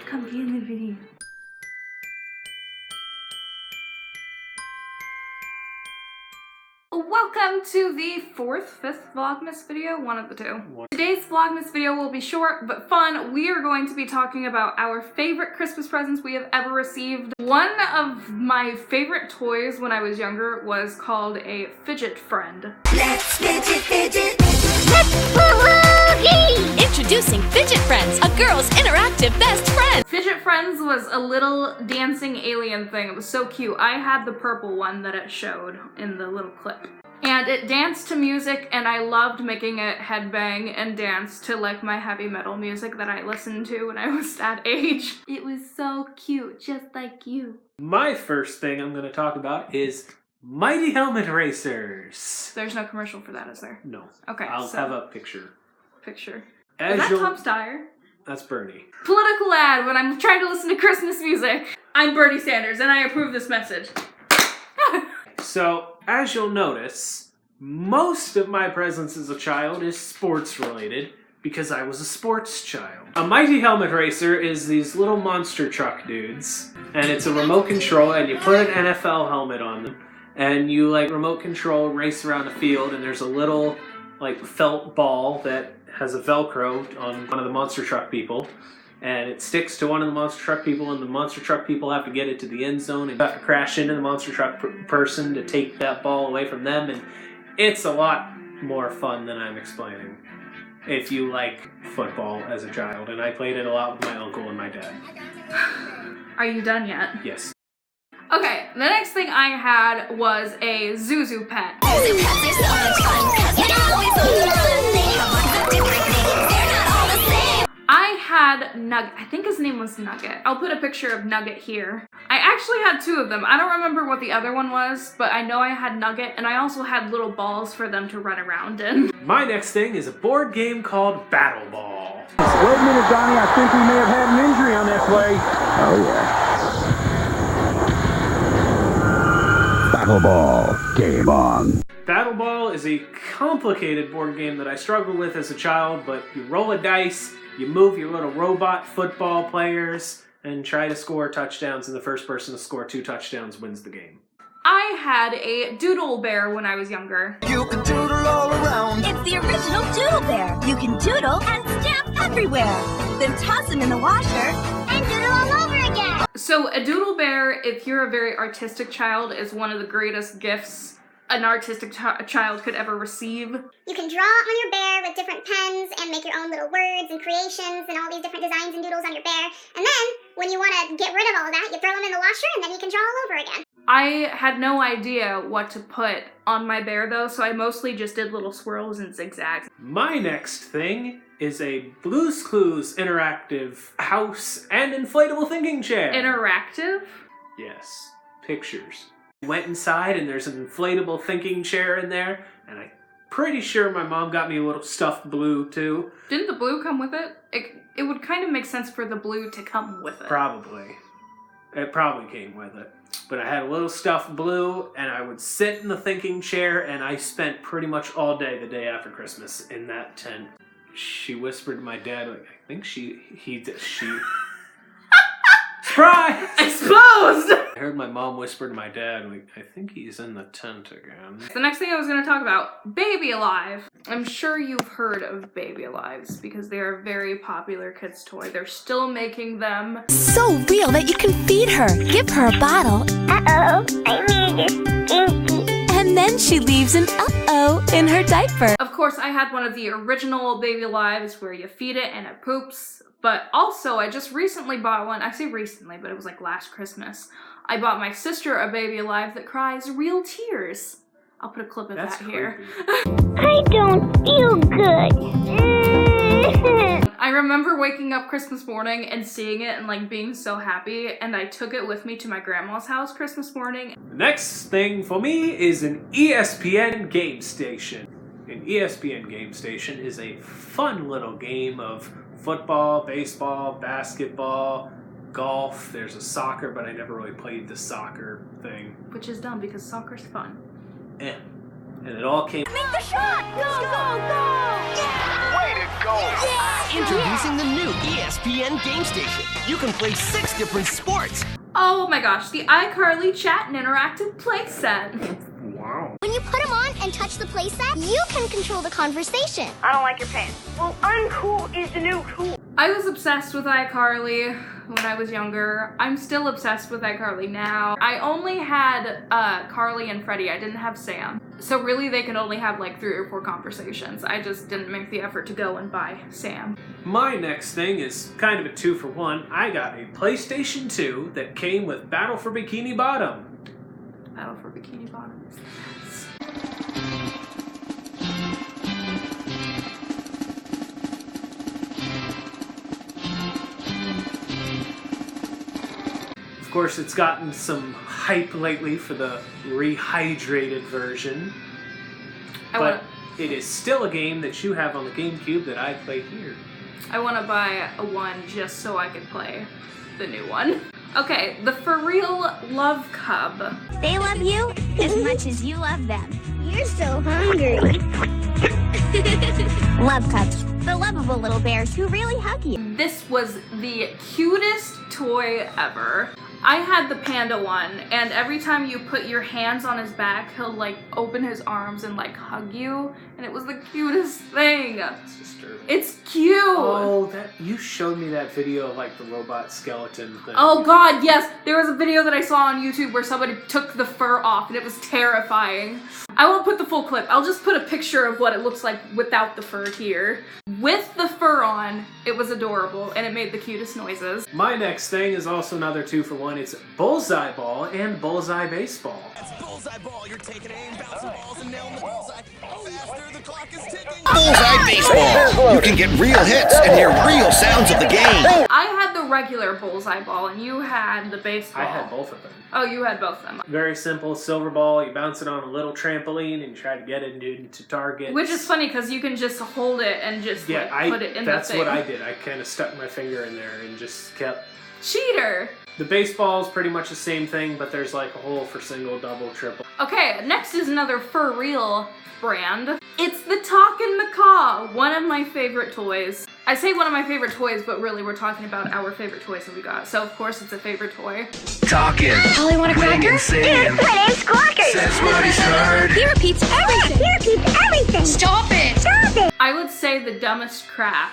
Come get in the video. Welcome to the fifth Vlogmas video, one of the two. Today's Vlogmas video will be short but fun. We are going to be talking about our favorite Christmas presents we have ever received. One of my favorite toys when I was younger was called a fidget friend. Let's fidget. Let's boogie! Introducing Fidget Friends, a girl's interactive best friend. Fidget Friends was a little dancing alien thing. It was so cute. I had the purple one that it showed in the little clip. And it danced to music, and I loved making it headbang and dance to like my heavy metal music that I listened to when I was that age. It was so cute, just like you. My first thing I'm going to talk about is Mighty Helmet Racers. There's no commercial for that, is there? No. Okay, I'll have a picture. Picture. As Is that Tom Steyer? That's Bernie. Political ad when I'm trying to listen to Christmas music. I'm Bernie Sanders, and I approve this message. So, as you'll notice, most of my presents as a child is sports related because I was a sports child. A Mighty Helmet Racer is these little monster truck dudes, and it's a remote control, and you put an NFL helmet on them, and you like remote control race around the field, and there's a little like felt ball that has a Velcro on one of the monster truck people, and it sticks to one of the monster truck people, and the monster truck people have to get it to the end zone, and you have to crash into the monster truck person to take that ball away from them, and it's a lot more fun than I'm explaining if you like football as a child, and I played it a lot with my uncle and my dad. Are you done yet? Yes. Okay, the next thing I had was a Zuzu pet. Zuzu pets are so much fun, 'cause they're always on the run. They have lots of different names, they're not all the same. I had Nugget. I think his name was Nugget. I'll put a picture of Nugget here. I actually had two of them. I don't remember what the other one was, but I know I had Nugget, and I also had little balls for them to run around in. My next thing is a board game called Battle Ball. Wait a minute, Donnie. I think we may have had an injury on that play. Oh, yeah. Battle Ball. Game on. Battle Ball is a complicated board game that I struggled with as a child, but you roll a dice, you move your little robot football players, and try to score touchdowns, and the first person to score 2 touchdowns wins the game. I had a Doodle Bear when I was younger. You can doodle all around. It's the original Doodle Bear. You can doodle and stamp everywhere. Then toss him in the washer and doodle all over again. So a Doodle Bear, if you're a very artistic child, is one of the greatest gifts an artistic child could ever receive. You can draw on your bear with different pens and make your own little words and creations and all these different designs and doodles on your bear. And then, when you want to get rid of all of that, you throw them in the washer and then you can draw all over again. I had no idea what to put on my bear though, so I mostly just did little swirls and zigzags. My next thing is a Blue's Clues interactive house and inflatable thinking chair. Interactive? Yes. Pictures. Went inside and there's an inflatable thinking chair in there, and I'm pretty sure my mom got me a little stuffed blue too. Didn't the blue come with it? It would kind of make sense for the blue to come with it. Probably. It probably came with it. But I had a little stuffed blue, and I would sit in the thinking chair, and I spent pretty much all day the day after Christmas in that tent. She whispered to my dad, like, I think she... Surprise! Exposed! I heard my mom whisper to my dad, like, I think he's in the tent again. The next thing I was going to talk about, Baby Alive. I'm sure you've heard of Baby Alives because they are a very popular kids' toy. They're still making them. So real that you can feed her. Give her a bottle. Uh-oh, I made it stinky. And then she leaves an uh-oh in her diaper. Of course, I had one of the original Baby Alives where you feed it and it poops. But also, I just recently bought one. I say recently, but it was like last Christmas. I bought my sister a Baby Alive that cries real tears. I'll put a clip of that here. I don't feel good. I remember waking up Christmas morning and seeing it and like being so happy, and I took it with me to my grandma's house Christmas morning. The next thing for me is an ESPN game station. An ESPN game station is a fun little game of football, baseball, basketball, golf. There's a soccer, but I never really played the soccer thing. Which is dumb because soccer's fun. And it all came... Make the shot! Go, go, go! Way to Introducing the new ESPN Game Station. You can play 6 different sports. Oh my gosh, the iCarly chat and interactive playset. Wow. When you put them on and touch the playset, you can control the conversation. I don't like your pants. Well, uncool is the new cool. I was obsessed with iCarly when I was younger. I'm still obsessed with iCarly now. I only had Carly and Freddie. I didn't have Sam. So really they could only have like 3 or 4 conversations. I just didn't make the effort to go and buy Sam. My next thing is kind of a 2-for-1. I got a PlayStation 2 that came with Battle for Bikini Bottom. Battle for Bikini Bottom is the best. Of course, it's gotten some hype lately for the rehydrated version, but it is still a game that you have on the GameCube that I play here. I want to buy a one just so I can play the new one. Okay, the For Real Love Cub. They love you as much as you love them. You're so hungry. Love Cubs, the lovable little bears who really hug you. This was the cutest toy ever. I had the panda one, and every time you put your hands on his back, he'll like open his arms and like hug you, and it was the cutest thing. It's disturbing. It's cute. Oh, you showed me that video of like the robot skeleton thing. Oh god, yes! There was a video that I saw on YouTube where somebody took the fur off, and it was terrifying. I won't put the full clip. I'll just put a picture of what it looks like without the fur here. With the fur on, it was adorable, and it made the cutest noises. My next thing is also another 2-for-1. It's Bullseye Ball and Bullseye Baseball. That's Bullseye Ball. You're taking aim, bouncing balls, and nailing the bullseye. Faster, the clock is ticking. Bullseye Baseball. You can get real hits and hear real sounds of the game. I had the regular Bullseye Ball, and you had the baseball. I had both of them. Oh, you had both of them. Very simple, silver ball. You bounce it on a little trampoline and you try to get it into targets. Which is funny because you can just hold it and just put it in the thing. That's what I did. I kind of stuck my finger in there and just kept... Cheater! The baseball is pretty much the same thing, but there's like a hole for single, double, triple. Okay, next is another For Real brand. It's the Talkin' Macaw, one of my favorite toys. I say one of my favorite toys, but really we're talking about our favorite toys that we got. So of course it's a favorite toy. Talking. Polly, want a cracker? And singing. My name's Squawker. Says what he's heard. He repeats everything. He repeats everything. Stop it. Stop it. I would say the dumbest crap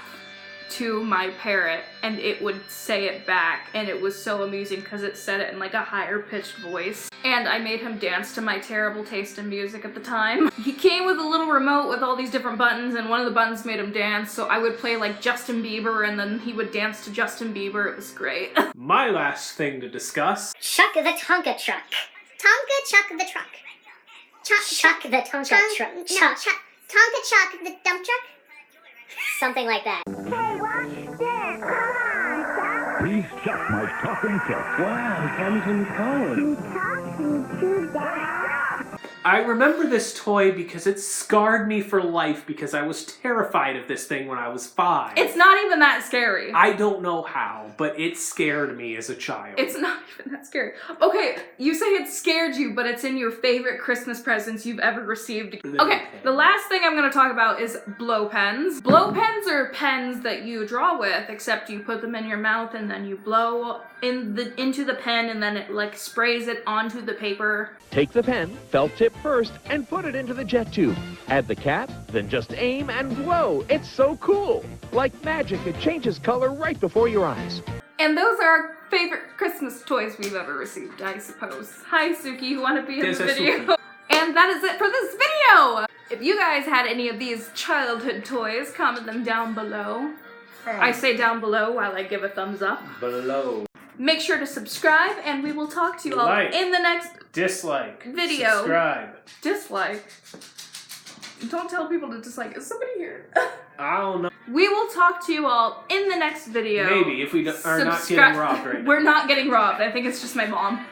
to my parrot, and it would say it back, and it was so amusing because it said it in like a higher pitched voice. And I made him dance to my terrible taste in music at the time. He came with a little remote with all these different buttons, and one of the buttons made him dance, so I would play like Justin Bieber, and then he would dance to Justin Bieber. It was great. My last thing to discuss. Chuck the Tonka truck. Tonka Chuck the truck. Chuck the Tonka truck. No, Tonka Chuck the dump truck. Something like that. Hey, watch this. Come on, He's Chuck, my talking truck. Wow, he comes in calling. Chuck. Talking to Dad. I remember this toy because it scarred me for life because I was terrified of this thing when I was 5. It's not even that scary. I don't know how, but it scared me as a child. It's not even that scary. Okay, you say it scared you, but it's in your favorite Christmas presents you've ever received. Okay, the last thing I'm gonna talk about is blow pens. Blow pens are pens that you draw with, except you put them in your mouth and then you blow into the pen and then it like sprays it onto the paper. Take the pen, felt tip first, and put it into the jet tube. Add the cap, then just aim and blow. It's so cool. Like magic, it changes color right before your eyes. And those are our favorite Christmas toys we've ever received, I suppose. Hi, Suki, you want to be in the video? And that is it for this video! If you guys had any of these childhood toys, comment them down below. I say down below while I give a thumbs up. Below. Make sure to subscribe, and we will talk to you all in the next dislike video. Subscribe. Dislike. Don't tell people to dislike. Is somebody here? I don't know. We will talk to you all in the next video. Maybe if we are not getting robbed right now. We're not getting robbed. I think it's just my mom.